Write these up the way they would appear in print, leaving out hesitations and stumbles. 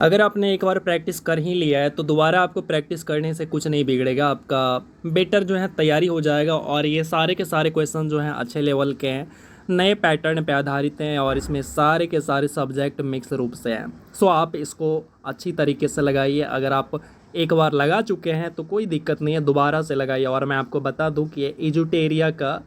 अगर आपने एक बार प्रैक्टिस कर ही लिया है तो दोबारा आपको प्रैक्टिस करने से कुछ नहीं बिगड़ेगा। आपका बेटर जो है तैयारी हो जाएगा और ये सारे के सारे क्वेश्चन जो हैं अच्छे लेवल के हैं, नए पैटर्न पे आधारित हैं और इसमें सारे के सारे सब्जेक्ट मिक्स रूप से हैं। सो आप इसको अच्छी तरीके से लगाइए। अगर आप एक बार लगा चुके हैं तो कोई दिक्कत नहीं है, दोबारा से लगाइए। और मैं आपको बता दूं कि ये एजुटेरिया का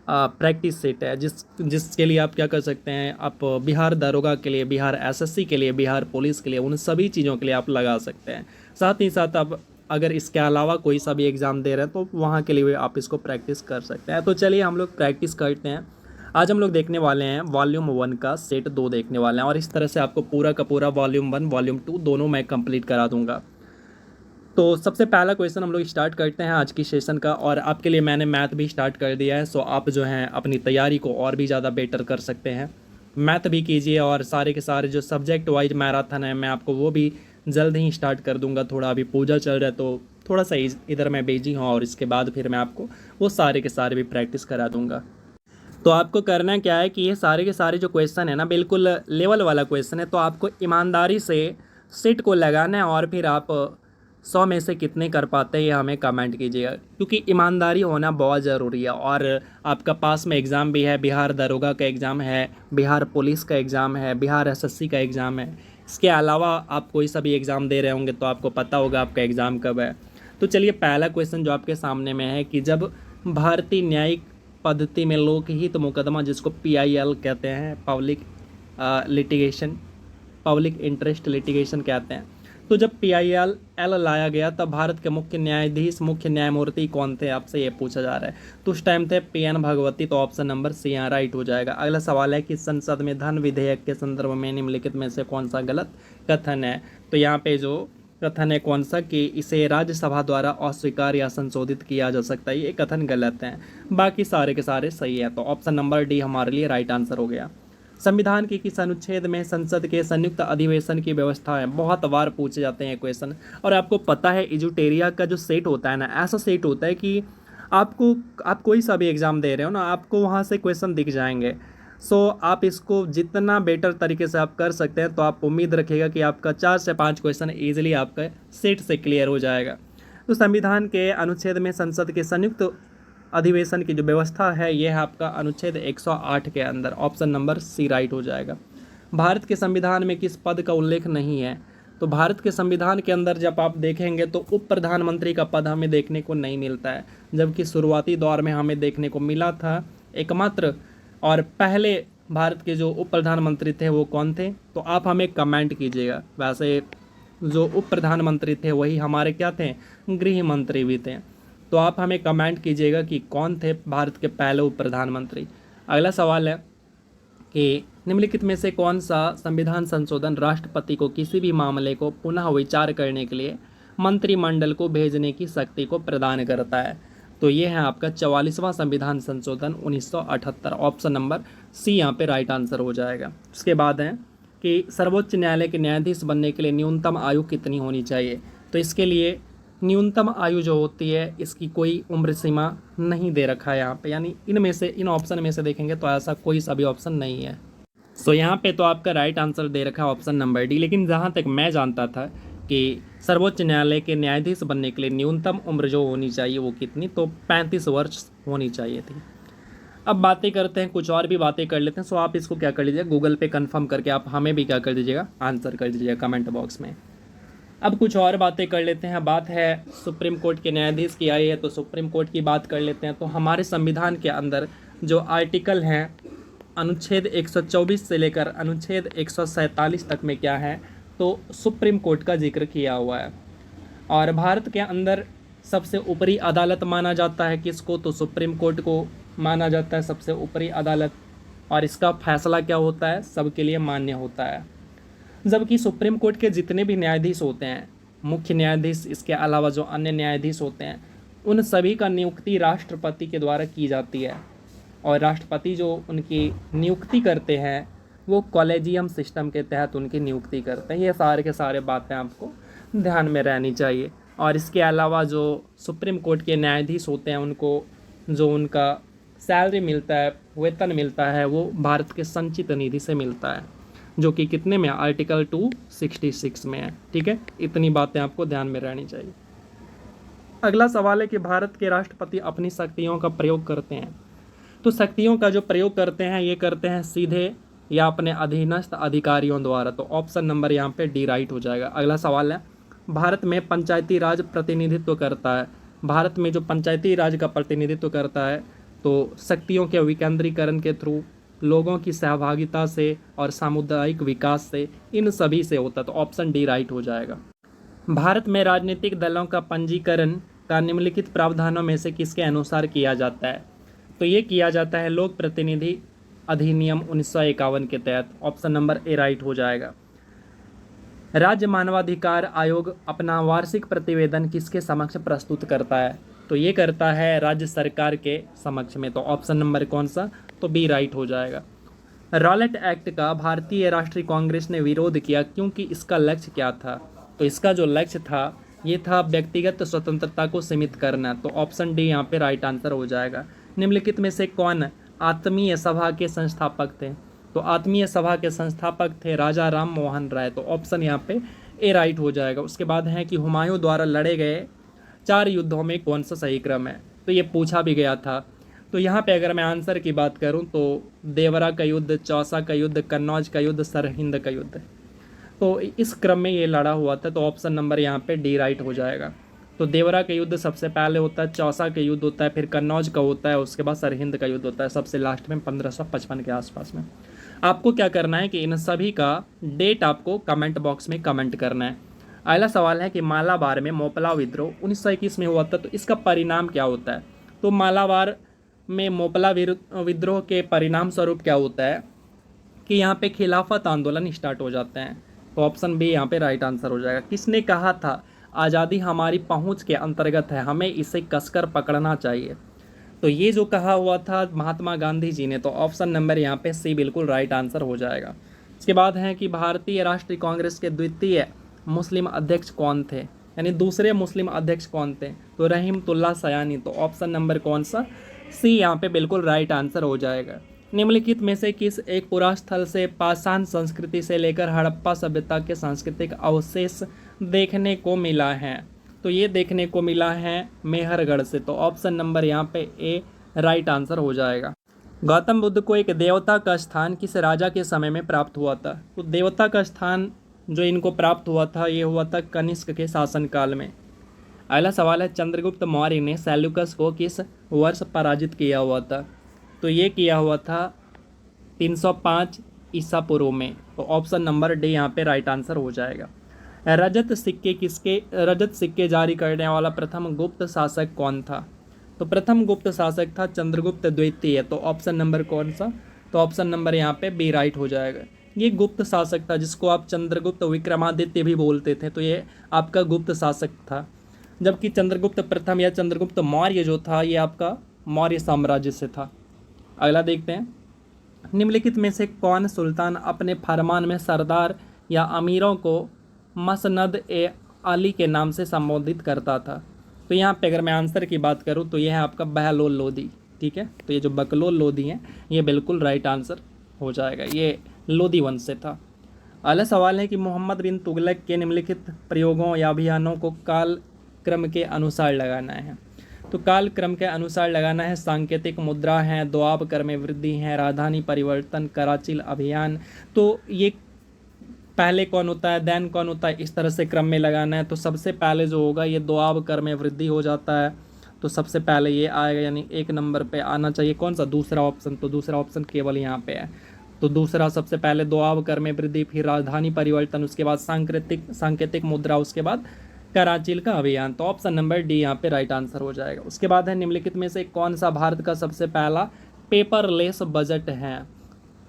प्रैक्टिस सेट है जिसके लिए आप क्या कर सकते हैं, आप बिहार दरोगा के लिए, बिहार एसएससी के लिए, बिहार पुलिस के लिए, उन सभी चीज़ों के लिए आप लगा सकते हैं। साथ ही साथ आप अगर इसके अलावा कोई सा भी एग्ज़ाम दे रहे हैं तो वहाँ के लिए भी आप इसको प्रैक्टिस कर सकते हैं। तो चलिए हम लोग प्रैक्टिस करते हैं। आज हम लोग देखने वाले हैं वॉल्यूम 1 का सेट 2 देखने वाले हैं और इस तरह से आपको पूरा का पूरा वॉल्यूम 1 वॉल्यूम 2 दोनों मैं कंप्लीट करा दूंगा। तो सबसे पहला क्वेश्चन हम लोग स्टार्ट करते हैं आज की सेशन का। और आपके लिए मैंने मैथ भी स्टार्ट कर दिया है, सो आप जो हैं अपनी तैयारी को और भी ज़्यादा बेटर कर सकते हैं। मैथ भी कीजिए और सारे के सारे जो सब्जेक्ट वाइज मैराथन है मैं आपको वो भी जल्द ही स्टार्ट कर दूंगा। थोड़ा अभी पूजा चल रहा है तो थोड़ा सा इधर मैं बिजी हूँ और इसके बाद फिर मैं आपको वो सारे के सारे भी प्रैक्टिस करा दूंगा। तो आपको करना क्या है कि ये सारे के सारे जो क्वेश्चन है ना बिल्कुल लेवल वाला क्वेश्चन है, तो आपको ईमानदारी से सेट को लगाना है और फिर आप 100 में से कितने कर पाते हैं ये हमें कमेंट कीजिएगा, क्योंकि ईमानदारी होना बहुत ज़रूरी है। और आपका पास में एग्ज़ाम भी है, बिहार दरोगा का एग्ज़ाम है, बिहार पुलिस का एग्ज़ाम है, बिहार एसएससी का एग्ज़ाम है। इसके अलावा आप कोई सा भी एग्ज़ाम दे रहे होंगे तो आपको पता होगा आपका एग्ज़ाम कब है। तो चलिए पहला क्वेश्चन जो आपके सामने में है कि जब भारतीय न्यायिक पद्धति में लोकहित मुकदमा, जिसको पीआईएल कहते हैं, पब्लिक इंटरेस्ट लिटिगेशन कहते हैं, तो जब पीआईएल लाया गया तब भारत के मुख्य न्यायाधीश, मुख्य न्यायमूर्ति कौन थे, आपसे ये पूछा जा रहा है। तो उस टाइम थे पीएन भगवती, तो ऑप्शन नंबर सी यहाँ राइट हो जाएगा। अगला सवाल है कि संसद में धन विधेयक के संदर्भ में निम्नलिखित में से कौन सा गलत कथन है। तो यहाँ पे जो कथन है कौन सा कि इसे राज्यसभा द्वारा अस्वीकार या संशोधित किया जा सकता है, ये कथन गलत है। बाकी सारे के सारे सही है, तो ऑप्शन नंबर डी हमारे लिए राइट आंसर हो गया। संविधान के किस अनुच्छेद में संसद के संयुक्त अधिवेशन की व्यवस्था है। बहुत बार पूछे जाते हैं क्वेश्चन। और आपको पता है एजुटेरिया का जो सेट होता है ना, ऐसा सेट होता है कि आप कोई सा भी एग्ज़ाम दे रहे हो ना, आपको वहाँ से क्वेश्चन दिख जाएंगे। सो आप इसको जितना बेटर तरीके से आप कर सकते हैं तो आप उम्मीद रखिएगा कि आपका 4 से 5 क्वेश्चन ईजिली आपका सेट से क्लियर हो जाएगा। तो संविधान के अनुच्छेद में संसद के संयुक्त अधिवेशन की जो व्यवस्था है ये है आपका अनुच्छेद 108 के अंदर। ऑप्शन नंबर सी राइट हो जाएगा। भारत के संविधान में किस पद का उल्लेख नहीं है। तो भारत के संविधान के अंदर जब आप देखेंगे तो उप प्रधानमंत्री का पद हमें देखने को नहीं मिलता है, जबकि शुरुआती दौर में हमें देखने को मिला था एकमात्र। और पहले भारत के जो उप प्रधानमंत्री थे वो कौन थे, तो आप हमें कमेंट कीजिएगा। वैसे जो उप प्रधानमंत्री थे वही हमारे क्या थे, गृह मंत्री भी थे। तो आप हमें कमेंट कीजिएगा कि कौन थे भारत के पहले उप प्रधानमंत्री। अगला सवाल है कि निम्नलिखित में से कौन सा संविधान संशोधन राष्ट्रपति को किसी भी मामले को पुनः विचार करने के लिए मंत्रिमंडल को भेजने की शक्ति को प्रदान करता है। तो ये है आपका 44वां संविधान संशोधन 1978। ऑप्शन नंबर सी यहाँ पे राइट आंसर हो जाएगा। उसके बाद है कि सर्वोच्च न्यायालय के न्यायाधीश बनने के लिए न्यूनतम आयु कितनी होनी चाहिए। तो इसके लिए न्यूनतम आयु जो होती है इसकी कोई उम्र सीमा नहीं दे रखा है यहाँ पे, यानी इनमें से इन ऑप्शन में से देखेंगे तो ऐसा कोई सा भी ऑप्शन नहीं है। सो यहाँ पे तो आपका राइट आंसर दे रखा है ऑप्शन नंबर डी। लेकिन जहाँ तक मैं जानता था कि सर्वोच्च न्यायालय के न्यायाधीश बनने के लिए न्यूनतम उम्र जो होनी चाहिए वो कितनी, तो 35 वर्ष होनी चाहिए थी। अब बातें करते हैं, कुछ और भी बातें कर लेते हैं। सो आप इसको क्या कर लीजिएगा, गूगल पे कंफर्म करके आप हमें भी क्या कर दीजिएगा, आंसर कर दीजिएगा कमेंट बॉक्स में। अब कुछ और बातें कर लेते हैं। बात है सुप्रीम कोर्ट के न्यायाधीश की आई है, तो सुप्रीम कोर्ट की बात कर लेते हैं। तो हमारे संविधान के अंदर जो आर्टिकल हैं अनुच्छेद 124 से लेकर अनुच्छेद 147 तक में क्या है, तो सुप्रीम कोर्ट का जिक्र किया हुआ है। और भारत के अंदर सबसे ऊपरी अदालत माना जाता है किसको, तो सुप्रीम कोर्ट को माना जाता है सबसे ऊपरी अदालत। और इसका फैसला क्या होता है, सबके लिए मान्य होता है। जबकि सुप्रीम कोर्ट के जितने भी न्यायाधीश होते हैं, मुख्य न्यायाधीश, इसके अलावा जो अन्य न्यायाधीश होते हैं, उन सभी का नियुक्ति राष्ट्रपति के द्वारा की जाती है। और राष्ट्रपति जो उनकी नियुक्ति करते हैं वो कॉलेजियम सिस्टम के तहत उनकी नियुक्ति करते हैं। ये सारे के सारे बातें आपको ध्यान में रहनी चाहिए। और इसके अलावा जो सुप्रीम कोर्ट के न्यायाधीश होते हैं उनको जो उनका सैलरी मिलता है, वेतन मिलता है, वो भारत के संचित निधि से मिलता है। जो कि कितने में, आर्टिकल 266 में है। ठीक है, इतनी बातें आपको ध्यान में रहनी चाहिए। अगला सवाल है कि भारत के राष्ट्रपति अपनी शक्तियों का प्रयोग करते हैं। तो शक्तियों का जो प्रयोग करते हैं ये करते हैं सीधे या अपने अधीनस्थ अधिकारियों द्वारा। तो ऑप्शन नंबर यहाँ पे डी राइट हो जाएगा। अगला सवाल है, भारत में पंचायती राज प्रतिनिधित्व करता है। भारत में जो पंचायती राज का प्रतिनिधित्व करता है तो शक्तियों के विकेंद्रीकरण के थ्रू, लोगों की सहभागिता से और सामुदायिक विकास से, इन सभी से होता है। तो ऑप्शन डी राइट हो जाएगा। भारत में राजनीतिक दलों का पंजीकरण का निम्नलिखित प्रावधानों में से किसके अनुसार किया जाता है? तो ये किया जाता है लोक प्रतिनिधि अधिनियम 1951 के तहत। ऑप्शन नंबर ए राइट हो जाएगा। राज्य मानवाधिकार आयोग अपना वार्षिक प्रतिवेदन किसके समक्ष प्रस्तुत करता है? तो ये करता है राज्य सरकार के समक्ष में। तो ऑप्शन नंबर कौन सा? तो बी राइट हो जाएगा। रॉलेट एक्ट का भारतीय राष्ट्रीय कांग्रेस ने विरोध किया क्योंकि इसका लक्ष्य क्या था? तो इसका जो लक्ष्य था ये था व्यक्तिगत स्वतंत्रता को सीमित करना। तो ऑप्शन डी यहाँ पे राइट आंसर हो जाएगा। निम्नलिखित में से कौन आत्मीय सभा के संस्थापक थे? तो आत्मीय सभा के संस्थापक थे राजा राम मोहन राय। तो ऑप्शन यहाँ पे ए राइट हो जाएगा। उसके बाद है कि हुमायूं द्वारा लड़े गए 4 युद्धों में कौन सा सही क्रम है? तो ये पूछा भी गया था। तो यहाँ पे अगर मैं आंसर की बात करूँ तो देवरा का युद्ध, चौसा का युद्ध, कन्नौज का युद्ध, सरहिंद का युद्ध, तो इस क्रम में ये लड़ा हुआ था। तो ऑप्शन नंबर यहाँ पे डी राइट हो जाएगा। तो देवरा का युद्ध सबसे पहले होता है, चौसा का युद्ध होता है, फिर कन्नौज का होता है, उसके बाद सरहिंद का युद्ध होता है सबसे लास्ट में 1555 के आसपास में। आपको क्या करना है कि इन सभी का डेट आपको कमेंट बॉक्स में कमेंट करना है। अगला सवाल है कि मालाबार में मोपला विद्रोह 1921 में हुआ था, तो इसका परिणाम क्या होता है? तो मालाबार में मोपला विद्रोह के परिणाम स्वरूप क्या होता है कि यहाँ पे खिलाफत आंदोलन स्टार्ट हो जाते हैं। तो ऑप्शन बी यहाँ पे राइट आंसर हो जाएगा। किसने कहा था आज़ादी हमारी पहुँच के अंतर्गत है, हमें इसे कसकर पकड़ना चाहिए? तो ये जो कहा हुआ था महात्मा गांधी जी ने। तो ऑप्शन नंबर यहाँ पे सी बिल्कुल राइट आंसर हो जाएगा। इसके बाद है कि भारतीय राष्ट्रीय कांग्रेस के द्वितीय मुस्लिम अध्यक्ष कौन थे, यानी दूसरे मुस्लिम अध्यक्ष कौन थे? तो रहीमतुल्लाह सयानी। तो ऑप्शन नंबर कौन सा? सी यहाँ पे बिल्कुल राइट आंसर हो जाएगा। निम्नलिखित में से किस एक पुरास्थल से पाषाण संस्कृति से लेकर हड़प्पा सभ्यता के सांस्कृतिक अवशेष देखने को मिला है? तो ये देखने को मिला है मेहरगढ़ से। तो ऑप्शन नंबर यहाँ पे ए राइट आंसर हो जाएगा। गौतम बुद्ध को एक देवता का स्थान किस राजा के समय में प्राप्त हुआ था? तो देवता का स्थान जो इनको प्राप्त हुआ था ये हुआ था कनिष्क के शासनकाल में। अगला सवाल है, चंद्रगुप्त मौर्य ने सेल्यूकस को किस वर्ष पराजित किया हुआ था? तो ये किया हुआ था 305 ईसा पूर्व में। तो ऑप्शन नंबर डी यहाँ पे राइट आंसर हो जाएगा। रजत सिक्के जारी करने वाला प्रथम गुप्त शासक कौन था? तो प्रथम गुप्त शासक था चंद्रगुप्त द्वितीय। तो ऑप्शन नंबर कौन सा? तो ऑप्शन नंबर यहाँ पे बी राइट हो जाएगा। ये गुप्त शासक था जिसको आप चंद्रगुप्त विक्रमादित्य भी बोलते थे, तो ये आपका गुप्त शासक था। जबकि चंद्रगुप्त प्रथम या चंद्रगुप्त मौर्य जो था ये आपका मौर्य साम्राज्य से था। अगला देखते हैं, निम्नलिखित में से कौन सुल्तान अपने फरमान में सरदार या अमीरों को मसनद ए अली के नाम से संबोधित करता था? तो यहाँ पे अगर मैं आंसर की बात करूँ तो यह है आपका बहलोल लोदी। ठीक है, तो ये जो बकलोल लोदी हैं ये बिल्कुल राइट आंसर हो जाएगा, ये लोदी वंश से था। अगला सवाल है कि मोहम्मद बिन तुगलक के निम्नलिखित प्रयोगों या अभियानों को काल क्रम के अनुसार लगाना है। तो काल क्रम के अनुसार लगाना है, सांकेतिक मुद्रा है, दोआब कर में वृद्धि है, राजधानी परिवर्तन, कराचिल अभियान। तो ये पहले कौन होता है, देन कौन होता है, इस तरह से क्रम में लगाना है। तो सबसे पहले जो होगा ये दोआब कर में वृद्धि हो जाता है, तो सबसे पहले ये आएगा, यानी 1 नंबर पे आना चाहिए। कौन सा? दूसरा ऑप्शन। तो दूसरा ऑप्शन केवल यहाँ पे है। तो दूसरा सबसे पहले दोआब कर में वृद्धि, फिर राजधानी परिवर्तन, उसके बाद सांकेतिक मुद्रा, उसके बाद कराचिल का अभियान। तो ऑप्शन नंबर डी यहाँ पे राइट आंसर हो जाएगा। उसके बाद है निम्नलिखित में से कौन सा भारत का सबसे पहला पेपरलेस बजट है?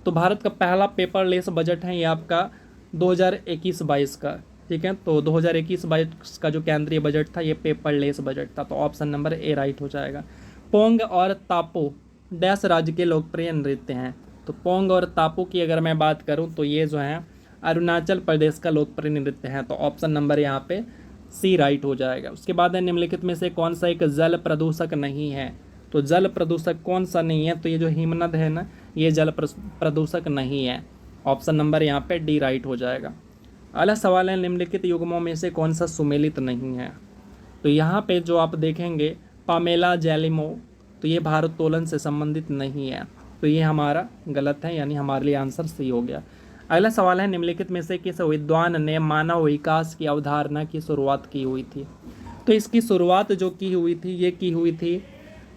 तो भारत का पहला पेपरलेस बजट है ये आपका 2021-22 का। ठीक है, तो 2021-22 का जो केंद्रीय बजट था ये पेपरलेस बजट था। तो ऑप्शन नंबर ए राइट हो जाएगा। पोंग और तापो डैश राज्य के लोकप्रिय नृत्य हैं? तो पोंग और तापो की अगर मैं बात करूं तो ये जो है अरुणाचल प्रदेश का लोकप्रिय नृत्य है। तो ऑप्शन नंबर यहाँ पे सी राइट हो जाएगा। उसके बाद है निम्नलिखित में से कौन सा एक जल प्रदूषक नहीं है? तो जल प्रदूषक कौन सा नहीं है? तो ये जो हिमनद है ना, ये जल प्रदूषक नहीं है। ऑप्शन नंबर यहाँ पे डी राइट हो जाएगा। अगला सवाल है, निम्नलिखित युग्मों में से कौन सा सुमेलित नहीं है? तो यहाँ पे जो आप देखेंगे पामेला जेलिमो, तो ये भारोत्तोलन से संबंधित नहीं है, तो ये हमारा गलत है, यानी हमारे लिए आंसर सी हो गया। अगला सवाल है, निम्नलिखित में से किस विद्वान ने मानव विकास की अवधारणा की शुरुआत की हुई थी? तो इसकी शुरुआत जो की हुई थी, ये की हुई थी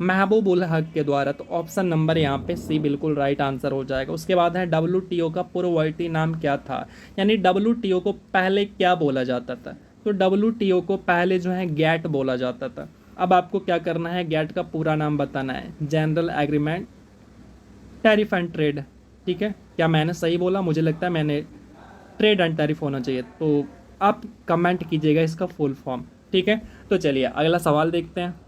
महबूब उल हक के द्वारा, तो ऑप्शन नंबर यहाँ पे सी बिल्कुल राइट आंसर हो जाएगा। उसके बाद है WTO का पूर्ववर्ती नाम क्या था, यानी WTO को पहले क्या बोला जाता था? तो WTO को पहले जो है गैट बोला जाता था। अब आपको क्या करना है, गैट का पूरा नाम बताना है, general agreement tariff and trade. ठीक है, क्या मैंने सही बोला? मुझे लगता है मैंने ट्रेड एंड टैरिफ होना चाहिए, तो आप कमेंट कीजिएगा इसका फुल फॉर्म। ठीक है, तो चलिए अगला सवाल देखते हैं।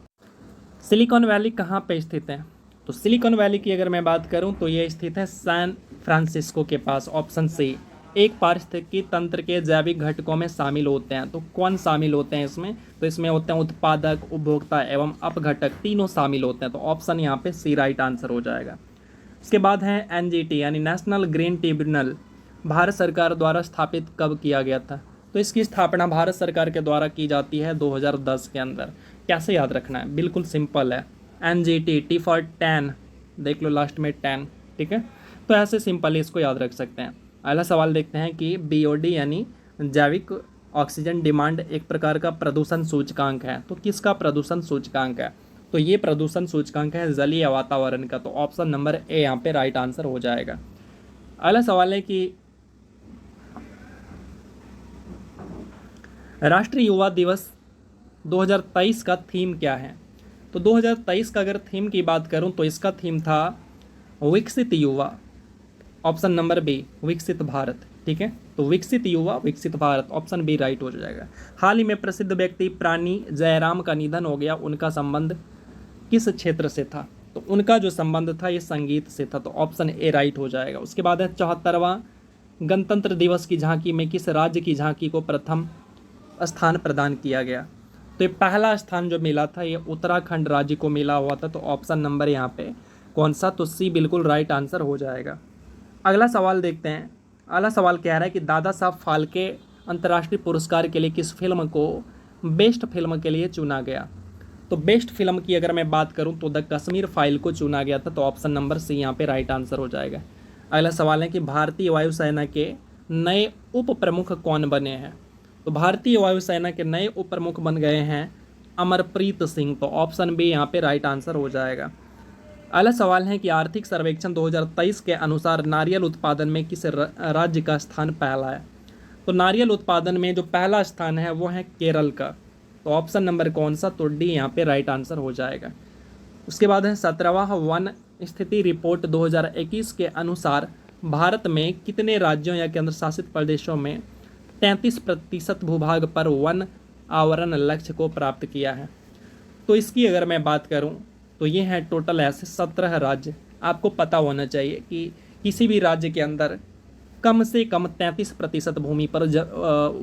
सिलिकॉन वैली कहाँ पे स्थित है? तो सिलिकॉन वैली की अगर मैं बात करूं तो ये स्थित है सैन फ्रांसिस्को के पास, ऑप्शन सी। एक पारिस्थितिकी तंत्र के जैविक घटकों में शामिल होते हैं, तो कौन शामिल होते हैं इसमें? तो इसमें होते हैं उत्पादक, उपभोक्ता एवं अपघटक, तीनों शामिल होते हैं, तो ऑप्शन यहाँ पे सी राइट आंसर हो जाएगा। उसके बाद है NGT यानी नेशनल ग्रीन ट्रिब्यूनल, भारत सरकार द्वारा स्थापित कब किया गया था? तो इसकी स्थापना भारत सरकार के द्वारा की जाती है 2010 के अंदर। कैसे याद रखना है? बिल्कुल सिंपल है, NGT, टी फॉर 10, देख लो लास्ट में 10। ठीक है, तो ऐसे सिंपल इसको याद रख सकते हैं। अगला सवाल देखते हैं कि BOD यानी जैविक ऑक्सीजन डिमांड एक प्रकार का प्रदूषण सूचकांक है, तो किसका प्रदूषण सूचकांक है? तो ये प्रदूषण सूचकांक है जलीय वातावरण का, तो ऑप्शन नंबर ए यहाँ पे राइट आंसर हो जाएगा। अगला सवाल है कि राष्ट्रीय युवा दिवस 2023 का थीम क्या है? तो 2023 का अगर थीम की बात करूं तो इसका थीम था विकसित युवा, ऑप्शन नंबर बी, विकसित भारत। ठीक है, तो विकसित युवा विकसित भारत, ऑप्शन बी राइट हो जाएगा। हाल ही में प्रसिद्ध व्यक्ति प्राणी जयराम का निधन हो गया, उनका संबंध किस क्षेत्र से था? तो उनका जो संबंध था ये संगीत से था, तो ऑप्शन ए राइट हो जाएगा। उसके बाद है 74वां गणतंत्र दिवस की झांकी में किस राज्य की झांकी को प्रथम स्थान प्रदान किया गया? तो ये पहला स्थान जो मिला था ये उत्तराखंड राज्य को मिला हुआ था, तो ऑप्शन नंबर यहाँ पे कौन सा? तो सी बिल्कुल राइट आंसर हो जाएगा। अगला सवाल देखते हैं। अगला सवाल कह रहा है कि दादा साहब फाल्के अंतर्राष्ट्रीय पुरस्कार के लिए किस फिल्म को बेस्ट फिल्म के लिए चुना गया? तो बेस्ट फिल्म की अगर मैं बात करूं तो द कश्मीर फाइल को चुना गया था, तो ऑप्शन नंबर सी यहाँ पे राइट आंसर हो जाएगा। अगला सवाल है कि भारतीय वायुसेना के नए उप प्रमुख कौन बने हैं? तो भारतीय वायुसेना के नए उप प्रमुख बन गए हैं अमरप्रीत सिंह, तो ऑप्शन बी यहाँ पे राइट आंसर हो जाएगा। अगला सवाल है कि आर्थिक सर्वेक्षण 2023 के अनुसार नारियल उत्पादन में किस राज्य का स्थान पहला है? तो नारियल उत्पादन में जो पहला स्थान है वो है केरल का, तो ऑप्शन नंबर कौन सा? तो डी यहाँ पे राइट आंसर हो जाएगा। उसके बाद है 17वां वन स्थिति रिपोर्ट 2021 के अनुसार भारत में कितने राज्यों या केंद्र शासित प्रदेशों में 33% भूभाग पर वन आवरण लक्ष्य को प्राप्त किया है? तो इसकी अगर मैं बात करूं तो ये हैं टोटल ऐसे 17 राज्य। आपको पता होना चाहिए कि किसी भी राज्य के अंदर कम से कम 33% भूमि पर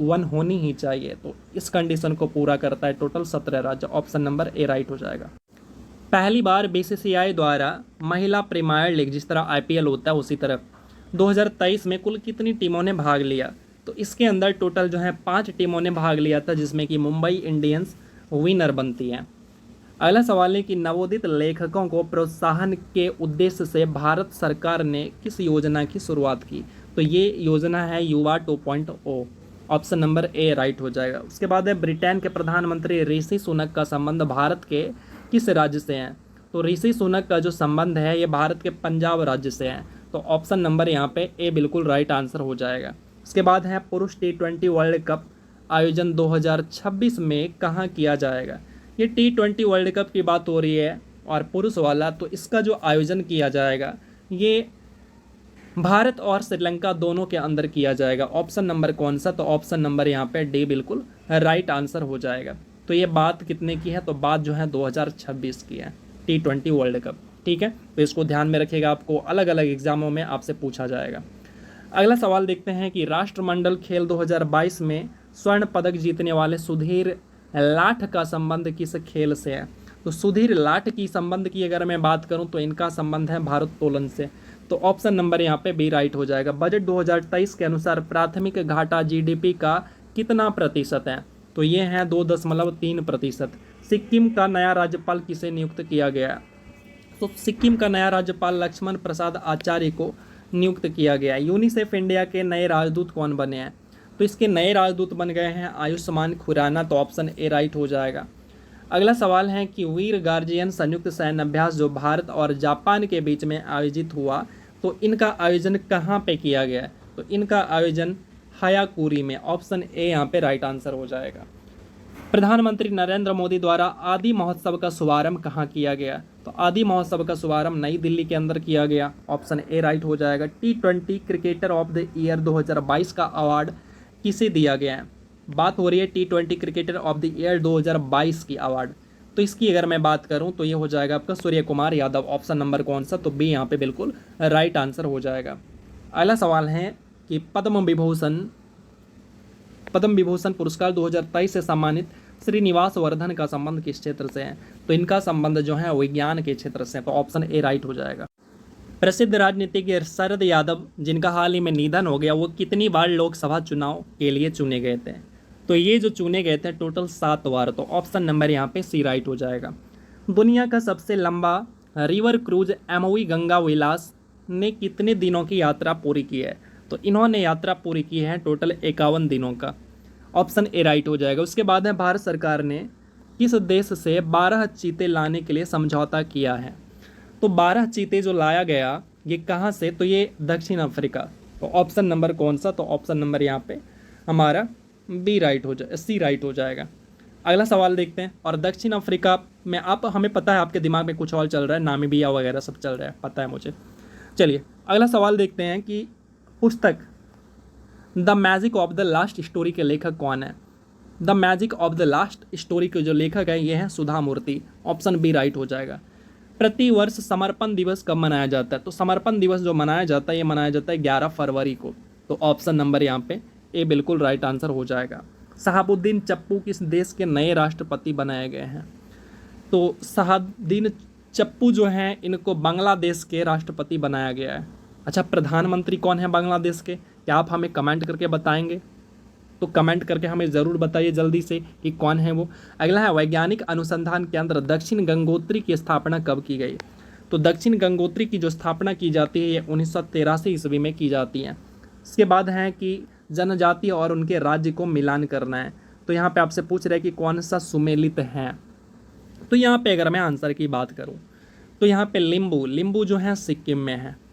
वन होनी ही चाहिए, तो इस कंडीशन को पूरा करता है टोटल 17 राज्य, ऑप्शन नंबर ए राइट हो जाएगा। पहली बार BCCI द्वारा महिला प्रीमियर लीग, जिस तरह IPL होता है उसी तरह 2023 में कुल कितनी टीमों ने भाग लिया? तो इसके अंदर टोटल जो है 5 टीमों ने भाग लिया था, जिसमें कि मुंबई इंडियंस विनर बनती है। अगला सवाल है कि नवोदित लेखकों को प्रोत्साहन के उद्देश्य से भारत सरकार ने किस योजना की शुरुआत की? तो ये योजना है युवा 2.0, ऑप्शन नंबर ए राइट हो जाएगा। उसके बाद है ब्रिटेन के प्रधानमंत्री ऋषि सुनक का संबंध भारत के किस राज्य से है? तो ऋषि सुनक का जो संबंध है ये भारत के पंजाब राज्य से है, तो ऑप्शन नंबर यहाँ पे ए बिल्कुल राइट आंसर हो जाएगा। उसके बाद है पुरुष T20 वर्ल्ड कप आयोजन 2026 में कहाँ किया जाएगा? ये T20 वर्ल्ड कप की बात हो रही है और पुरुष वाला, तो इसका जो आयोजन किया जाएगा ये भारत और श्रीलंका दोनों के अंदर किया जाएगा। ऑप्शन नंबर कौन सा? तो ऑप्शन नंबर यहाँ पे डी बिल्कुल राइट आंसर हो जाएगा। तो ये बात कितने की है? तो बात जो है 2026 की है, T20 वर्ल्ड कप। ठीक है, तो इसको ध्यान में रखिएगा, आपको अलग अलग एग्जामों में आपसे पूछा जाएगा। अगला सवाल देखते हैं कि राष्ट्रमंडल खेल 2022 में स्वर्ण पदक जीतने वाले सुधीर लाठ का संबंध किस खेल से है? तो सुधीर लाठ की संबंध की अगर मैं बात करूं तो इनका संबंध है भारोत्तोलन से, तो ऑप्शन नंबर यहाँ पे बी राइट हो जाएगा। बजट 2023 के अनुसार प्राथमिक घाटा जीडीपी का कितना प्रतिशत है? तो ये है 2.3%। सिक्किम का नया राज्यपाल किसे नियुक्त किया गया? तो सिक्किम का नया राज्यपाल लक्ष्मण प्रसाद आचार्य को नियुक्त किया गया। यूनिसेफ इंडिया के नए राजदूत कौन बने हैं? तो इसके नए राजदूत बन गए हैं आयुष्मान खुराना। तो ऑप्शन ए राइट हो जाएगा। अगला सवाल है कि वीर गार्जियन संयुक्त सैन्य अभ्यास जो भारत और जापान के बीच में आयोजित हुआ, तो इनका आयोजन कहाँ पे किया गया है? तो इनका आयोजन हयाकुरी में। ऑप्शन ए यहाँ पे राइट आंसर हो जाएगा। प्रधानमंत्री नरेंद्र मोदी द्वारा आदि महोत्सव का शुभारंभ कहाँ किया गया? तो आदि महोत्सव का शुभारंभ नई दिल्ली के अंदर किया गया। ऑप्शन ए राइट हो जाएगा। T20 cricketer of the year 2022 का अवार्ड किसे दिया गया है? बात हो रही है T20 cricketer of the year 2022 की अवार्ड। तो इसकी अगर मैं बात करूं तो ये हो जाएगा आपका सूर्य कुमार यादव। ऑप्शन नंबर कौन सा? तो बी यहाँ पे बिल्कुल राइट आंसर हो जाएगा। अगला सवाल है कि पद्म विभूषण पुरस्कार 2023 से सम्मानित श्रीनिवास वर्धन का संबंध किस क्षेत्र से है? तो इनका संबंध जो है विज्ञान के क्षेत्र से। तो ऑप्शन ए राइट हो जाएगा। प्रसिद्ध राजनीतिज्ञ शरद यादव जिनका हाल ही में निधन हो गया, वो कितनी बार लोकसभा चुनाव के लिए चुने गए थे? तो ये जो चुने गए थे टोटल 7 बार। तो ऑप्शन नंबर यहाँ पे सी राइट हो जाएगा। दुनिया का सबसे लंबा रिवर क्रूज एमवी गंगा विलास ने कितने दिनों की यात्रा पूरी की है? तो इन्होंने यात्रा पूरी की है टोटल 51 दिनों का। ऑप्शन ए राइट हो जाएगा। उसके बाद है भारत सरकार ने किस देश से 12 चीते लाने के लिए समझौता किया है? तो 12 चीते जो लाया गया ये कहाँ से? तो ये दक्षिण अफ्रीका। तो ऑप्शन नंबर कौन सा? तो ऑप्शन नंबर यहाँ पे हमारा बी राइट हो जाए, सी राइट हो जाएगा। अगला सवाल देखते हैं। और दक्षिण अफ्रीका में आप, हमें पता है आपके दिमाग में कुछ और चल रहा है, नामीबिया वगैरह सब चल रहा है, पता है मुझे। चलिए अगला सवाल देखते हैं कि पुस्तक the magic of the last story के लेखक कौन है? The magic of the last story के जो लेखक है ये हैं सुधा मूर्ति। ऑप्शन बी राइट हो जाएगा। प्रति वर्ष समर्पण दिवस कब मनाया जाता है? तो समर्पण दिवस जो मनाया जाता है ये मनाया जाता है 11 फरवरी को। तो ऑप्शन नंबर यहाँ पे ए बिल्कुल राइट आंसर हो जाएगा। शहाबुद्दीन चप्पू किस देश के नए राष्ट्रपति बनाए गए हैं? तो शहाबुद्दीन चप्पू जो हैं इनको बांग्लादेश के राष्ट्रपति बनाया गया है। अच्छा, प्रधानमंत्री कौन है बांग्लादेश के? क्या आप हमें कमेंट करके बताएंगे? तो कमेंट करके हमें ज़रूर बताइए जल्दी से कि कौन है वो। अगला है वैज्ञानिक अनुसंधान केंद्र दक्षिण गंगोत्री की स्थापना कब की गई? तो दक्षिण गंगोत्री की जो स्थापना की जाती है ये 1983 ईस्वी में की जाती है। इसके बाद है कि जनजाति और उनके राज्य को मिलान करना है। तो यहाँ पे आपसे पूछ रहे हैं कि कौन सा सुमेलित है? तो यहाँ पे अगर मैं आंसर की बात करूँ तो यहाँ पे लिम्बू जो है सिक्किम में है।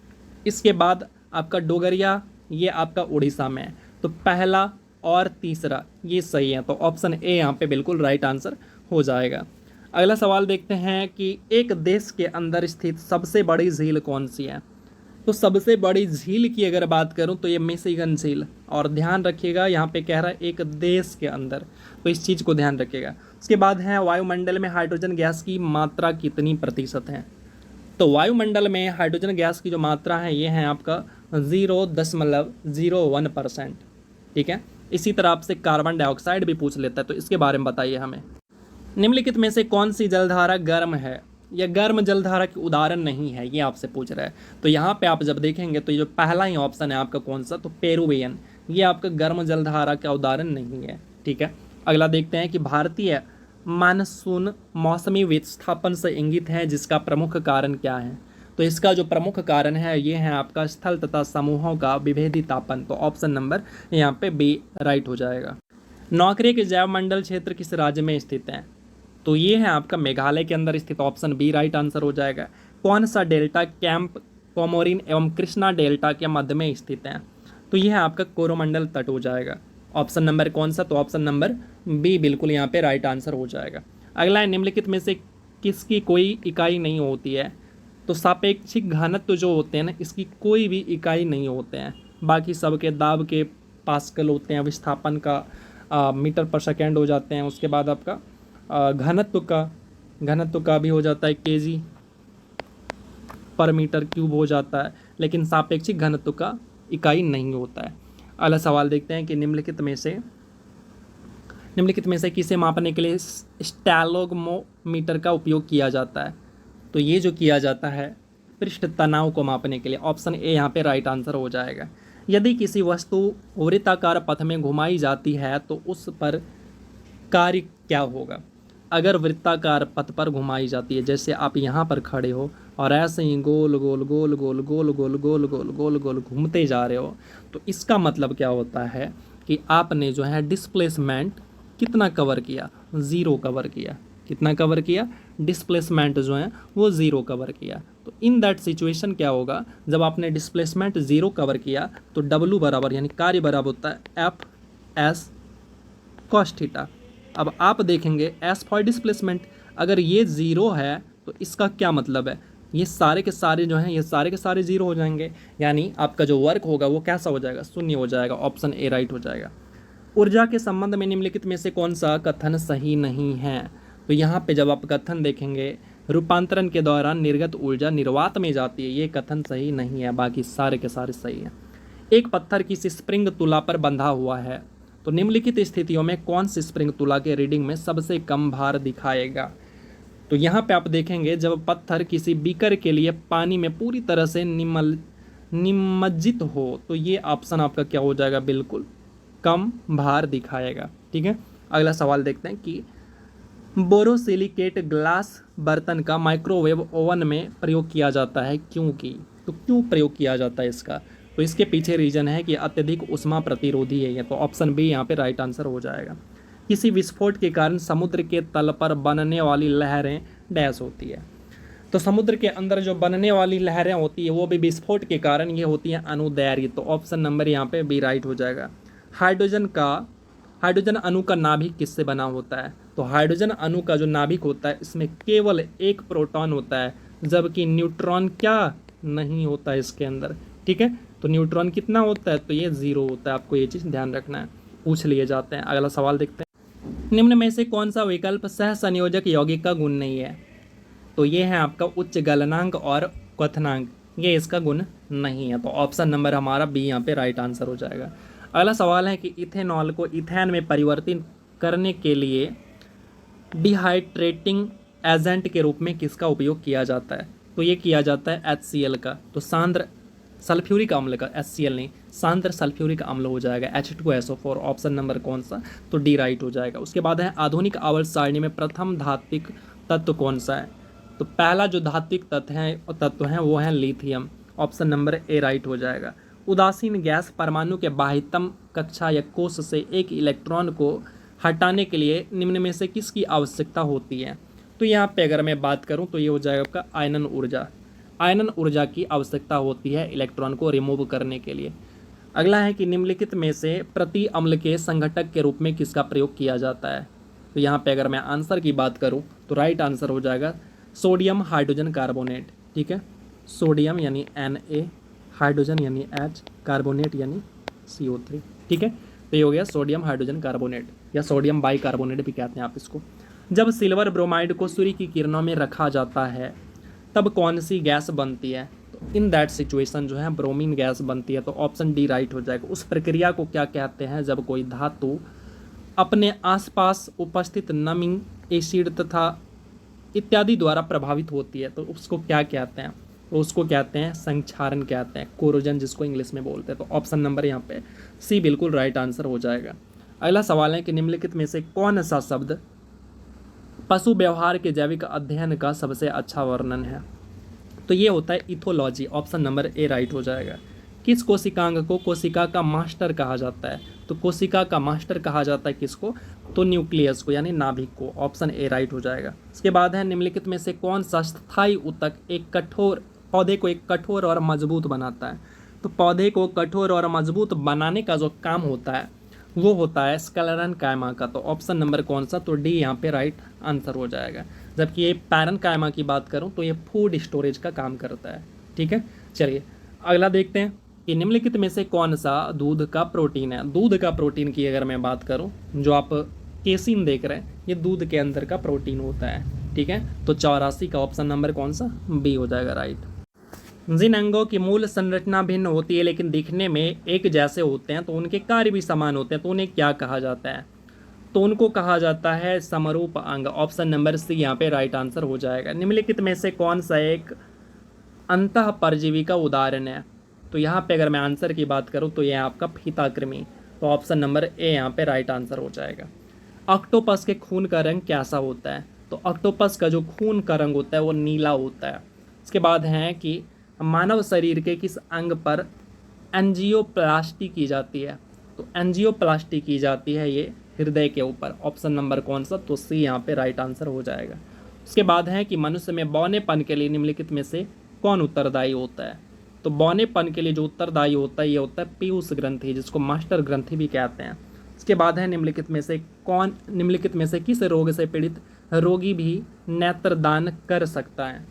इसके बाद आपका डोगरिया ये आपका उड़ीसा में है। तो पहला और तीसरा ये सही है। तो ऑप्शन ए यहाँ पे बिल्कुल राइट आंसर हो जाएगा। अगला सवाल देखते हैं कि एक देश के अंदर स्थित सबसे बड़ी झील कौन सी है? तो सबसे बड़ी झील की अगर बात करूं तो ये मिशिगन झील। और ध्यान रखिएगा यहाँ पे कह रहा है एक देश के अंदर, तो इस चीज़ को ध्यान रखिएगा। उसके बाद है वायुमंडल में हाइड्रोजन गैस की मात्रा कितनी प्रतिशत है? तो वायुमंडल में हाइड्रोजन गैस की जो मात्रा है ये है आपका 0.01%। ठीक है। इसी तरह आपसे कार्बन डाइऑक्साइड भी पूछ लेता है, तो इसके बारे में बताइए हमें। निम्नलिखित में से कौन सी जलधारा गर्म है या गर्म जलधारा की उदाहरण नहीं है, ये आपसे पूछ रहा है। तो यहाँ पे आप जब देखेंगे तो ये जो पहला ही ऑप्शन है आपका कौन सा, तो पेरुवियन, ये आपका गर्म जलधारा का उदाहरण नहीं है। ठीक है। अगला देखते हैं कि भारतीय मानसून मौसमी विस्थापन से इंगित है, जिसका प्रमुख कारण क्या है? तो इसका जो प्रमुख कारण है ये है आपका स्थल तथा समूहों का विभेदी तापन। तो ऑप्शन नंबर यहाँ पे बी राइट हो जाएगा। नौकरी के जैवमंडल क्षेत्र किस राज्य में स्थित है? तो ये है आपका मेघालय के अंदर स्थित। ऑप्शन बी राइट आंसर हो जाएगा। कौन सा डेल्टा कैंप कोमोरिन एवं कृष्णा डेल्टा के मध्य में स्थित है? तो ये है आपका कोरोमंडल तट हो जाएगा। ऑप्शन नंबर कौन सा? तो ऑप्शन नंबर बी बिल्कुल यहाँ पे राइट आंसर हो जाएगा। अगला है निम्नलिखित में से किसकी कोई इकाई नहीं होती है? तो सापेक्षिक घनत्व जो होते हैं ना, इसकी कोई भी इकाई नहीं होते हैं। बाकी सबके दाब के पास्कल होते हैं, विस्थापन का मीटर पर सेकेंड हो जाते हैं। उसके बाद आपका घनत्व का भी हो जाता है केजी पर मीटर क्यूब हो जाता है, लेकिन सापेक्षिक घनत्व का इकाई नहीं होता है। अगला सवाल देखते हैं कि निम्नलिखित में से किसे मापने के लिए स्टैलोगमोमीटर का उपयोग किया जाता है? तो ये जो किया जाता है पृष्ठ तनाव को मापने के लिए। ऑप्शन ए यहाँ पे राइट आंसर हो जाएगा। यदि किसी वस्तु वृत्ताकार पथ में घुमाई जाती है तो उस पर कार्य क्या होगा। अगर वृत्ताकार पथ पर घुमाई जाती है, जैसे आप यहाँ पर खड़े हो और ऐसे ही गोल गोल गोल गोल गोल गोल गोल गोल गोल गोल घूमते जा रहे हो, तो इसका मतलब क्या होता है कि आपने जो है डिस्प्लेसमेंट कितना कवर किया, ज़ीरो कवर किया। कितना कवर किया, डिस्प्लेसमेंट जो है वो ज़ीरो कवर किया। तो इन दैट सिचुएशन क्या होगा, जब आपने डिस्प्लेसमेंट ज़ीरो कवर किया तो डब्लू बराबर यानी कार्य बराबर होता है एफ एस कॉस थीटा। अब आप देखेंगे एस फॉर डिस्प्लेसमेंट, अगर ये ज़ीरो है तो इसका क्या मतलब है, ये सारे के सारे जो हैं ये सारे के सारे ज़ीरो हो जाएंगे, यानी आपका जो वर्क होगा वो कैसा हो जाएगा, शून्य हो जाएगा। ऑप्शन ए राइट हो जाएगा। ऊर्जा के संबंध में निम्नलिखित में से कौन सा कथन सही नहीं है। तो यहाँ पे जब आप कथन देखेंगे, रूपांतरण के दौरान निर्गत ऊर्जा निर्वात में जाती है, ये कथन सही नहीं है, बाकी सारे के सारे सही हैं। एक पत्थर किसी स्प्रिंग तुला पर बंधा हुआ है, तो निम्नलिखित स्थितियों में कौन सी स्प्रिंग तुला के रीडिंग में सबसे कम भार दिखाएगा। तो यहाँ पे आप देखेंगे जब पत्थर किसी बीकर के लिए पानी में पूरी तरह से निमज्जित हो तो ये ऑप्शन आपका क्या हो जाएगा, बिल्कुल कम भार दिखाएगा। ठीक है, अगला सवाल देखते हैं कि बोरोसिलिकेट ग्लास बर्तन का माइक्रोवेव ओवन में प्रयोग किया जाता है, क्योंकि तो क्यों प्रयोग किया जाता है इसका, तो इसके पीछे रीजन है कि अत्यधिक उष्मा प्रतिरोधी है ये, तो ऑप्शन बी यहाँ पे राइट आंसर हो जाएगा। किसी विस्फोट के कारण समुद्र के तल पर बनने वाली लहरें डैश होती है, तो समुद्र के अंदर जो बनने वाली लहरें होती है वो भी विस्फोट के कारण ये होती हैं अनुदैर्घ्य, तो ऑप्शन नंबर यहाँ पे बी राइट हो जाएगा। हाइड्रोजन अणु का नाभिक किससे बना होता है, तो हाइड्रोजन अणु का जो नाभिक होता है इसमें केवल एक प्रोटॉन होता है, जबकि न्यूट्रॉन क्या नहीं होता है इसके अंदर। ठीक है, तो न्यूट्रॉन कितना होता है, तो ये ज़ीरो होता है, आपको ये चीज़ ध्यान रखना है, पूछ लिए जाते हैं। अगला सवाल देखते हैं, निम्न में से कौन सा विकल्प सह संयोजक यौगिक का गुण नहीं है। तो ये है आपका उच्च गलनांक और क्वथनांक, ये इसका गुण नहीं है, तो ऑप्शन नंबर हमारा बी यहाँ पे राइट आंसर हो जाएगा। अगला सवाल है कि इथेनॉल को इथेन में परिवर्तित करने के लिए डिहाइड्रेटिंग एजेंट के रूप में किसका उपयोग किया जाता है, तो ये किया जाता है HCl का, तो सांद्र सल्फ्यूरिक अम्ल का, HCl नहीं सांद्र सल्फ्यूरिक अम्ल हो जाएगा H2SO4। ऑप्शन नंबर कौन सा, तो डी राइट हो जाएगा। उसके बाद है आधुनिक आवर्त सारणी में प्रथम धात्विक तत्व कौन सा है, तो पहला जो धात्विक तत्व है वो है lithium. Option number A right हो जाएगा। उदासीन गैस परमाणु के बाह्यतम कक्षा या कोश से एक इलेक्ट्रॉन को हटाने के लिए निम्न में से किसकी आवश्यकता होती है, तो यहाँ पे अगर मैं बात करूँ तो ये हो जाएगा आपका आयनन ऊर्जा। आयनन ऊर्जा की आवश्यकता होती है इलेक्ट्रॉन को रिमूव करने के लिए। अगला है कि निम्नलिखित में से प्रति अम्ल के संघटक के रूप में किसका प्रयोग किया जाता है, तो यहाँ पे अगर मैं आंसर की बात करूँ तो राइट आंसर हो जाएगा सोडियम हाइड्रोजन कार्बोनेट। ठीक है, सोडियम यानी Na, हाइड्रोजन यानी H, कार्बोनेट यानी CO3। ठीक है, तो ये हो गया सोडियम हाइड्रोजन कार्बोनेट या सोडियम बाई कार्बोनेट भी कहते हैं आप इसको। जब सिल्वर ब्रोमाइड को सूर्य की किरणों में रखा जाता है तब कौन सी गैस बनती है, तो इन दैट सिचुएशन जो है ब्रोमीन गैस बनती है, तो ऑप्शन डी राइट हो जाएगा। उस प्रक्रिया को क्या कहते हैं, जब कोई धातु अपने आसपास उपस्थित नमी, एसिड तथा इत्यादि द्वारा प्रभावित होती है, तो उसको क्या कहते हैं, तो उसको कहते हैं संक्षारण कहते हैं, कोरोजन जिसको इंग्लिश में बोलते हैं। तो ऑप्शन नंबर यहाँ पे सी बिल्कुल राइट आंसर हो जाएगा। अगला सवाल है कि निम्नलिखित में से कौन सा शब्द पशु व्यवहार के जैविक अध्ययन का सबसे अच्छा वर्णन है, तो ये होता है ethology. Option number A right हो जाएगा। किस कोशिकांग को कोशिका का मास्टर कहा जाता है, तो कोशिका का मास्टर कहा जाता है किसको, तो न्यूक्लियस को यानी नाभिक को। ऑप्शन ए राइट हो जाएगा। इसके बाद है निम्नलिखित में से कौन सा स्थायी ऊतक पौधे को एक कठोर और मजबूत बनाता है, तो पौधे को कठोर और मजबूत बनाने का जो काम होता है वो होता है स्क्लेरन कायमा का, तो ऑप्शन नंबर कौन सा, तो डी यहाँ पे राइट आंसर हो जाएगा। जबकि ये पैरन कायमा की बात करूँ तो ये फूड स्टोरेज का काम करता है। ठीक है, चलिए अगला देखते हैं कि निम्नलिखित में से कौन सा दूध का प्रोटीन है। दूध का प्रोटीन की अगर मैं बात करूँ, जो आप केसिन देख रहे हैं ये दूध के अंदर का प्रोटीन होता है। ठीक है, तो 84 का ऑप्शन नंबर कौन सा, बी हो जाएगा राइट। जिन अंगों की मूल संरचना भिन्न होती है लेकिन दिखने में एक जैसे होते हैं तो उनके कार्य भी समान होते हैं, तो उन्हें क्या कहा जाता है, तो उनको कहा जाता है समरूप अंग। ऑप्शन नंबर सी यहाँ पे राइट आंसर हो जाएगा। निम्नलिखित में से कौन सा एक अंतः परजीवी का उदाहरण है। तो यहाँ पे अगर मैं आंसर की बात करूँ तो यह आपका फीताकृमि, तो ऑप्शन नंबर ए यहाँ पे राइट आंसर हो जाएगा। ऑक्टोपस के खून का रंग कैसा होता है? तो ऑक्टोपस का जो खून का रंग होता है वो नीला होता है। इसके बाद है कि मानव शरीर के किस अंग पर एंजियोप्लास्टी की जाती है? तो एंजियोप्लास्टी की जाती है ये हृदय के ऊपर। ऑप्शन नंबर कौन सा? तो सी यहाँ पे राइट आंसर हो जाएगा। उसके बाद है कि मनुष्य में बौनेपन के लिए निम्नलिखित में से कौन उत्तरदायी होता है? तो बौनेपन के लिए जो उत्तरदायी होता है ये होता है पीयूष ग्रंथि, जिसको मास्टर ग्रंथि भी कहते हैं। इसके बाद है निम्नलिखित में से किस रोग से पीड़ित रोगी भी नेत्रदान कर सकता है?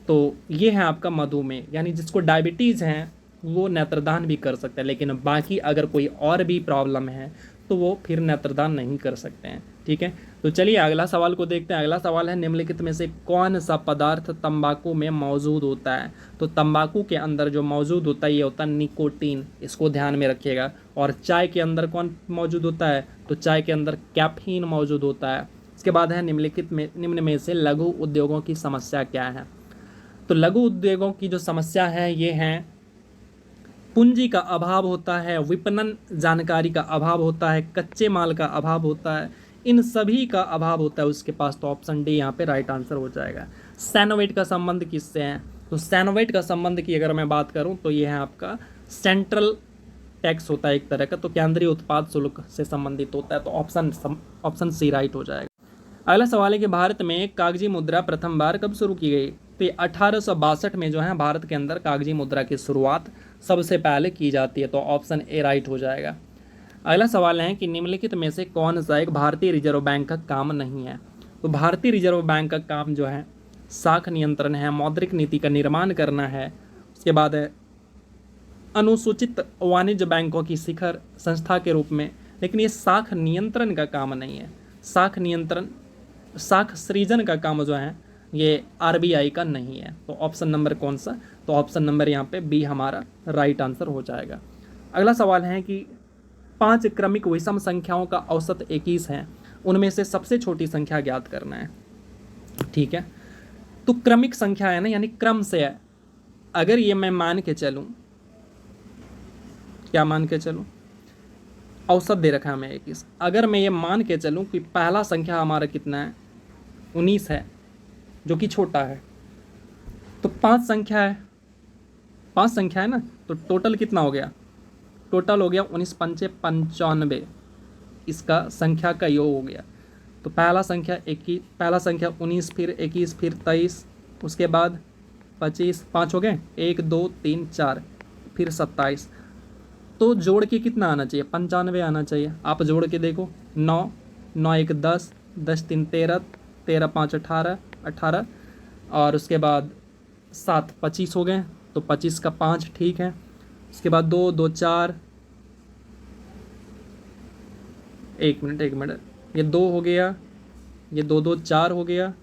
तो ये है आपका मधुमेह, यानी जिसको डायबिटीज़ है वो नेत्रदान भी कर सकते हैं, लेकिन बाकी अगर कोई और भी प्रॉब्लम है तो वो फिर नेत्रदान नहीं कर सकते हैं। ठीक है, तो चलिए अगला सवाल को देखते हैं। अगला सवाल है निम्नलिखित में से कौन सा पदार्थ तंबाकू में मौजूद होता है? तो तंबाकू के अंदर जो मौजूद होता है ये होता है निकोटीन, इसको ध्यान में रखिएगा। और चाय के अंदर कौन मौजूद होता है? तो चाय के अंदर कैफीन मौजूद होता है। इसके बाद है निम्न में से लघु उद्योगों की समस्या क्या है? तो लघु उद्योगों की जो समस्या है ये है पूंजी का अभाव होता है, विपणन जानकारी का अभाव होता है, कच्चे माल का अभाव होता है, इन सभी का अभाव होता है उसके पास। तो ऑप्शन डी यहाँ पे राइट आंसर हो जाएगा। सैनोवेट का संबंध किससे है? तो सैनोवेट का संबंध की अगर मैं बात करूँ तो ये है आपका सेंट्रल टैक्स होता है एक तरह का, तो केंद्रीय उत्पाद शुल्क से संबंधित होता है। तो ऑप्शन सी राइट हो जाएगा। अगला सवाल है कि भारत में कागजी मुद्रा प्रथम बार कब शुरू की गई? तो ये 1862 में जो है भारत के अंदर कागजी मुद्रा की शुरुआत सबसे पहले की जाती है। तो ऑप्शन ए राइट हो जाएगा। अगला सवाल है कि निम्नलिखित में से कौन सा एक भारतीय रिजर्व बैंक का काम नहीं है? तो भारतीय रिजर्व बैंक का काम जो है साख नियंत्रण है, मौद्रिक नीति का निर्माण करना है। उसके बाद है अनुसूचित वाणिज्य बैंकों की शिखर संस्था के रूप में, लेकिन ये साख नियंत्रण का काम नहीं है। साख सृजन का काम जो है ये आरबीआई का नहीं है। तो ऑप्शन नंबर कौन सा? तो ऑप्शन नंबर यहाँ पे बी हमारा राइट आंसर हो जाएगा। अगला सवाल है कि 5 क्रमिक विषम संख्याओं का औसत 21 है, उनमें से सबसे छोटी संख्या ज्ञात करना है। ठीक है, तो क्रमिक संख्या है ना, यानी क्रम से है। अगर ये मैं मान के चलूँ, क्या मान के चलूँ? औसत दे रखा है हमें 21। अगर मैं ये मान के चलूँ कि पहला संख्या हमारा कितना है? 19 है, जो कि छोटा है। तो 5 संख्या है ना, तो टोटल कितना हो गया? टोटल हो गया 19 पंचे 95, इसका संख्या का योग हो गया। तो पहला संख्या 19, फिर 21, फिर 23, उसके बाद 25, 5 हो गए, 1 2 3 4, फिर 27। तो जोड़ के कितना आना चाहिए? 95 आना चाहिए। आप जोड़ के देखो, 9 9 1 10, 10 3 13, 13 5 18, 18 और उसके बाद 7 25 हो गए। तो 25 का 5 ठीक है। उसके बाद 2 2 4, एक मिनट, ये 2 हो गया, ये 2 2 4 हो गया,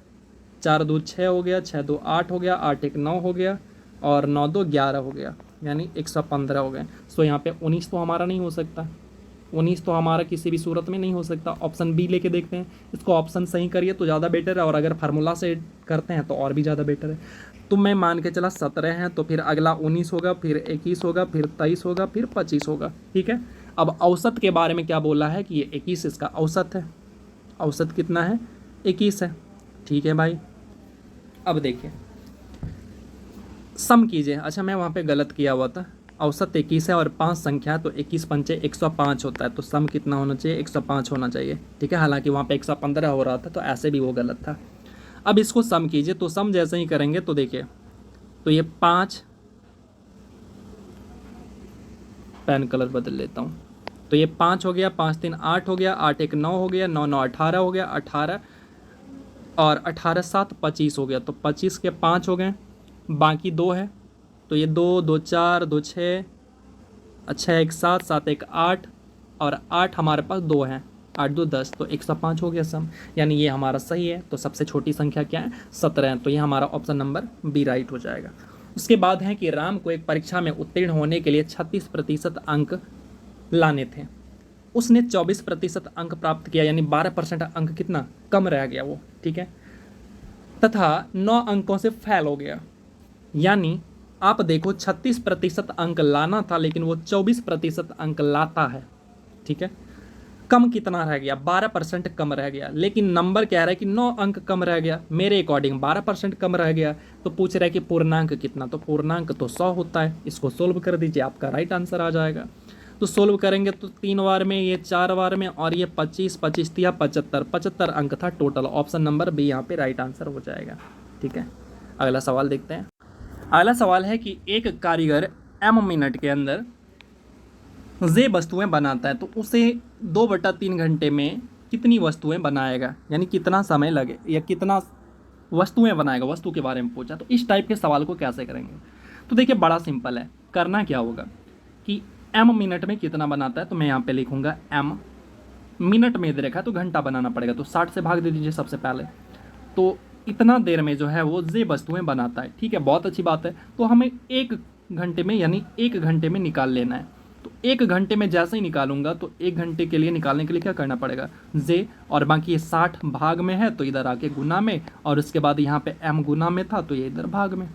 4 2 6 हो गया, 6 2 8 हो गया, 8 1 9 हो गया और 9 2 11 हो गया, यानी 115 हो गए। सो यहाँ पे 19 तो हमारा नहीं हो सकता, 19 तो हमारा किसी भी सूरत में नहीं हो सकता। ऑप्शन बी लेके देखते हैं, इसको ऑप्शन सही करिए तो ज़्यादा बेटर है, और अगर फार्मूला से करते हैं तो और भी ज़्यादा बेटर है। तो मैं मान के चला 17 हैं, तो फिर अगला 19 होगा, फिर 21 होगा, फिर 23 होगा, फिर 25 होगा। ठीक है, अब औसत के बारे में क्या बोला है कि ये 21 इसका औसत है। औसत कितना है? 21 है। ठीक है भाई, अब देखिए सम कीजिए। अच्छा, मैं वहाँ पे गलत किया हुआ था। औसत 21 है और 5 संख्या, तो 21 पंचे 105 होता है। तो सम कितना होना चाहिए? 105 होना चाहिए। ठीक है, हालांकि वहाँ पे 115 हो रहा था, तो ऐसे भी वो गलत था। अब इसको सम कीजिए, तो सम जैसे ही करेंगे तो देखिए, तो ये 5, पेन कलर बदल लेता हूँ, तो ये 5 हो गया, 5 3 8 हो गया, 8 1 9 हो गया, 9 9 18 हो गया, 18 और 18 7 25 हो गया। तो 25 के 5 हो गए, बाकी 2 है, तो ये 2 2 4 2 6, अच्छा 1 7 7 1 8 और 8 हमारे पास 2 हैं, 8 2 10, तो 105 हो गया सम, यानी ये हमारा सही है। तो सबसे छोटी संख्या क्या है? 17 है। तो ये हमारा ऑप्शन नंबर बी राइट हो जाएगा। उसके बाद है कि राम को एक परीक्षा में उत्तीर्ण होने के लिए 36% अंक लाने थे, उसने 24% अंक प्राप्त किया, यानी 12% अंक कितना कम रह गया वो। ठीक है, तथा 9 अंकों से फेल हो गया, यानी आप देखो 36% अंक लाना था, लेकिन वो 24% अंक लाता है। ठीक है, कम कितना रह गया, 12% कम रह गया, लेकिन नंबर कह रहा है कि 9 अंक कम रह गया, मेरे अकॉर्डिंग 12% कम रह गया। तो पूछ रहा है कि पूर्णांक कितना, तो पूर्णांक तो 100 होता है। इसको सोल्व कर दीजिए, आपका राइट आंसर आ जाएगा। तो सोल्व करेंगे तो 3 बार में, ये 4 बार में, और ये 25 25 या 75 अंक था टोटल। ऑप्शन नंबर बी यहाँ पे राइट आंसर हो जाएगा। ठीक है, अगला सवाल देखते हैं। अगला सवाल है कि एक कारीगर m मिनट के अंदर जे वस्तुएं बनाता है, तो उसे 2/3 घंटे में कितनी वस्तुएं बनाएगा, यानी कितना समय लगे या कितना वस्तुएं बनाएगा, वस्तु के बारे में पूछा। तो इस टाइप के सवाल को कैसे करेंगे, तो देखिए बड़ा सिंपल है। करना क्या होगा कि m मिनट में कितना बनाता है, तो मैं यहाँ पे लिखूंगा m मिनट में दे रखा है तो घंटा बनाना पड़ेगा, तो 60 से भाग दे दीजिए सबसे पहले। तो इतना देर में जो है वो जे वस्तुएं बनाता है। ठीक है, बहुत अच्छी बात है। तो हमें 1 घंटे में, यानी 1 घंटे में निकाल लेना है। तो 1 घंटे में जैसे ही निकालूंगा, तो 1 घंटे के लिए निकालने के लिए क्या करना पड़ेगा, जे, और बाकी ये 60 भाग में है तो इधर आके गुना में, और उसके बाद यहाँ पे m गुना में था तो ये इधर भाग में।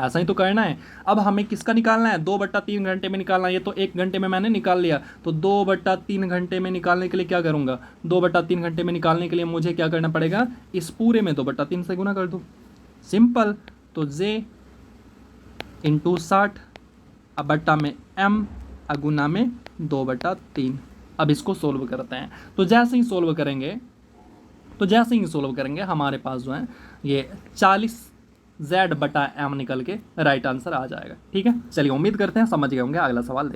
ऐसा ही तो करना है। अब हमें किसका निकालना है, 2/3 घंटे में निकालना है। ये तो 1 घंटे में मैंने निकाल लिया, तो 2/3 घंटे में निकालने के लिए क्या करूँगा, 2/3 घंटे में निकालने के लिए मुझे क्या करना पड़ेगा, इस पूरे में 2/3 से गुना कर दूँ, सिंपल। तो जे इंटू 60, अब बट्टा में m, गुना में 2/3। अब इसको सोल्व करते हैं। तो जैसे ही सोल्व करेंगे हमारे पास जो है ये 40Z/m निकल के राइट आंसर आ जाएगा। ठीक है, चलिए उम्मीद करते हैं समझ गए होंगे। अगला सवाल देखते हैं।